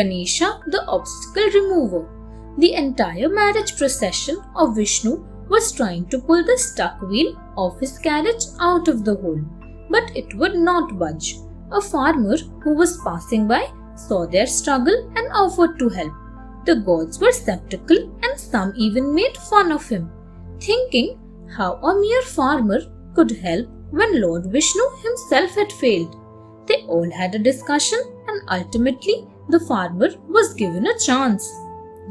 Ganesha the obstacle remover. The entire marriage procession of Vishnu was trying to pull the stuck wheel of his carriage out of the hole, but it would not budge. A farmer who was passing by saw their struggle and offered to help. The gods were skeptical and some even made fun of him, thinking how a mere farmer could help when Lord Vishnu himself had failed. They all had a discussion and ultimately the farmer was given a chance.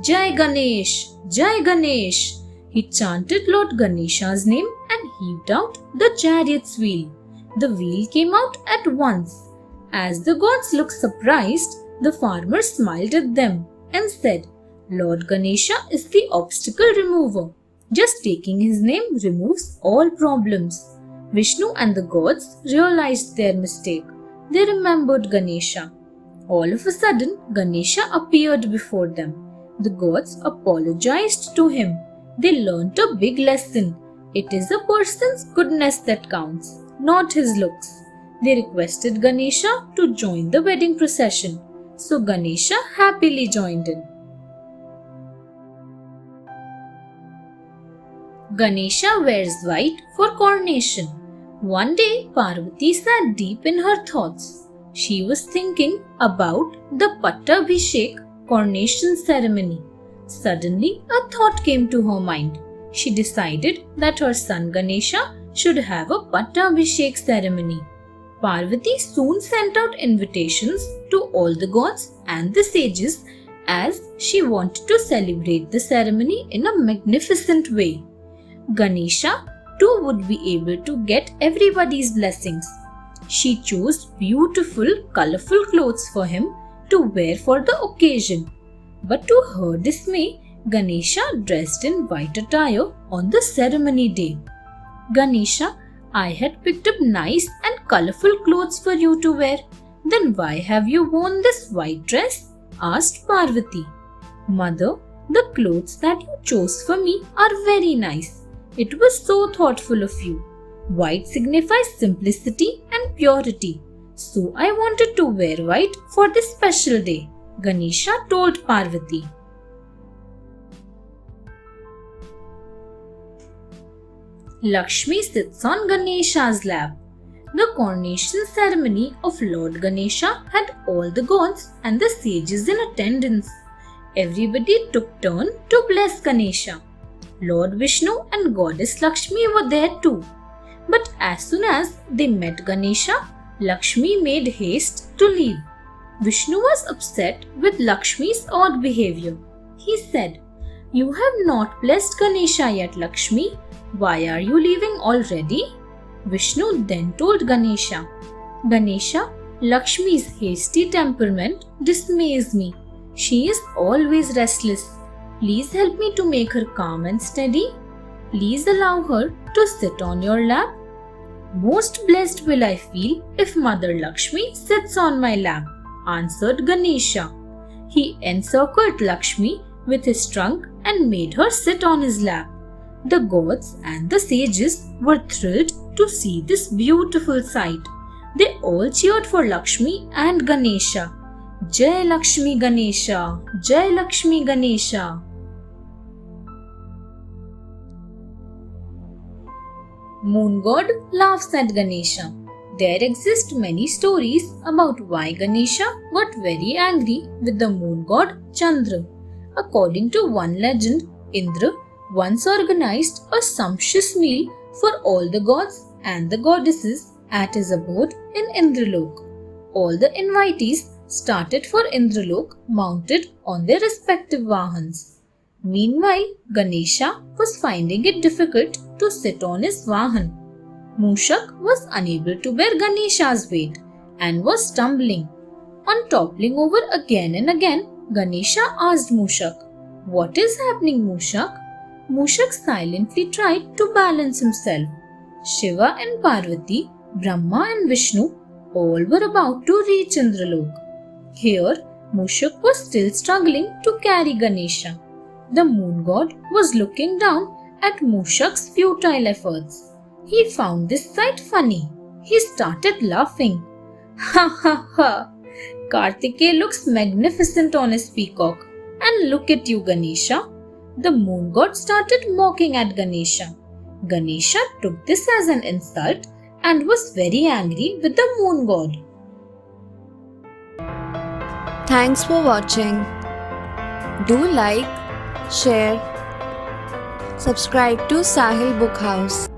Jai Ganesh! Jai Ganesh! He chanted Lord Ganesha's name and heaved out the chariot's wheel. The wheel came out at once. As the gods looked surprised, the farmer smiled at them and said, Lord Ganesha is the obstacle remover. Just taking his name removes all problems. Vishnu and the gods realized their mistake. They remembered Ganesha. All of a sudden, Ganesha appeared before them. The gods apologized to him. They learnt a big lesson. It is a person's goodness that counts, not his looks. They requested Ganesha to join the wedding procession. So Ganesha happily joined in. Ganesha wears white for coronation. One day, Parvati sat deep in her thoughts. She was thinking about the Pattabhishek coronation ceremony. Suddenly, a thought came to her mind. She decided that her son Ganesha should have a Pattabhishek ceremony. Parvati soon sent out invitations to all the gods and the sages as she wanted to celebrate the ceremony in a magnificent way. Ganesha too would be able to get everybody's blessings. She chose beautiful, colorful clothes for him to wear for the occasion. But to her dismay, Ganesha dressed in white attire on the ceremony day. Ganesha, I had picked up nice and colorful clothes for you to wear. Then why have you worn this white dress? Asked Parvati. Mother, the clothes that you chose for me are very nice. It was so thoughtful of you. White signifies simplicity and purity. So I wanted to wear white for this special day, Ganesha told Parvati. Lakshmi sits on Ganesha's lap. The coronation ceremony of Lord Ganesha had all the gods and the sages in attendance. Everybody took turn to bless Ganesha. Lord Vishnu and Goddess Lakshmi were there too. But as soon as they met Ganesha, Lakshmi made haste to leave. Vishnu was upset with Lakshmi's odd behavior. He said, You have not blessed Ganesha yet, Lakshmi. Why are you leaving already? Vishnu then told Ganesha, Ganesha, Lakshmi's hasty temperament dismays me. She is always restless. Please help me to make her calm and steady. Please allow her to sit on your lap. Most blessed will I feel if Mother Lakshmi sits on my lap, answered Ganesha. He encircled Lakshmi with his trunk and made her sit on his lap. The gods and the sages were thrilled to see this beautiful sight. They all cheered for Lakshmi and Ganesha. Jai Lakshmi Ganesha! Jai Lakshmi Ganesha! Moon god laughs at Ganesha. There exist many stories about why Ganesha got very angry with the moon god Chandra. According to one legend, Indra once organized a sumptuous meal for all the gods and the goddesses at his abode in Indralok. All the invitees started for Indralok mounted on their respective Vahans. Meanwhile, Ganesha was finding it difficult to sit on his Vahan. Mushak was unable to bear Ganesha's weight and was stumbling. On toppling over again and again, Ganesha asked Mushak, What is happening, Mushak? Mushak silently tried to balance himself. Shiva and Parvati, Brahma and Vishnu all were about to reach Indralok. Here, Mushak was still struggling to carry Ganesha. The moon god was looking down at Mushak's futile efforts. He found this sight funny. He started laughing. Ha ha ha! Kartikeya looks magnificent on his peacock. And look at you, Ganesha. The moon god started mocking at Ganesha. Ganesha took this as an insult and was very angry with the moon god. Thanks for watching. Do like, share, subscribe to Sahil Book House.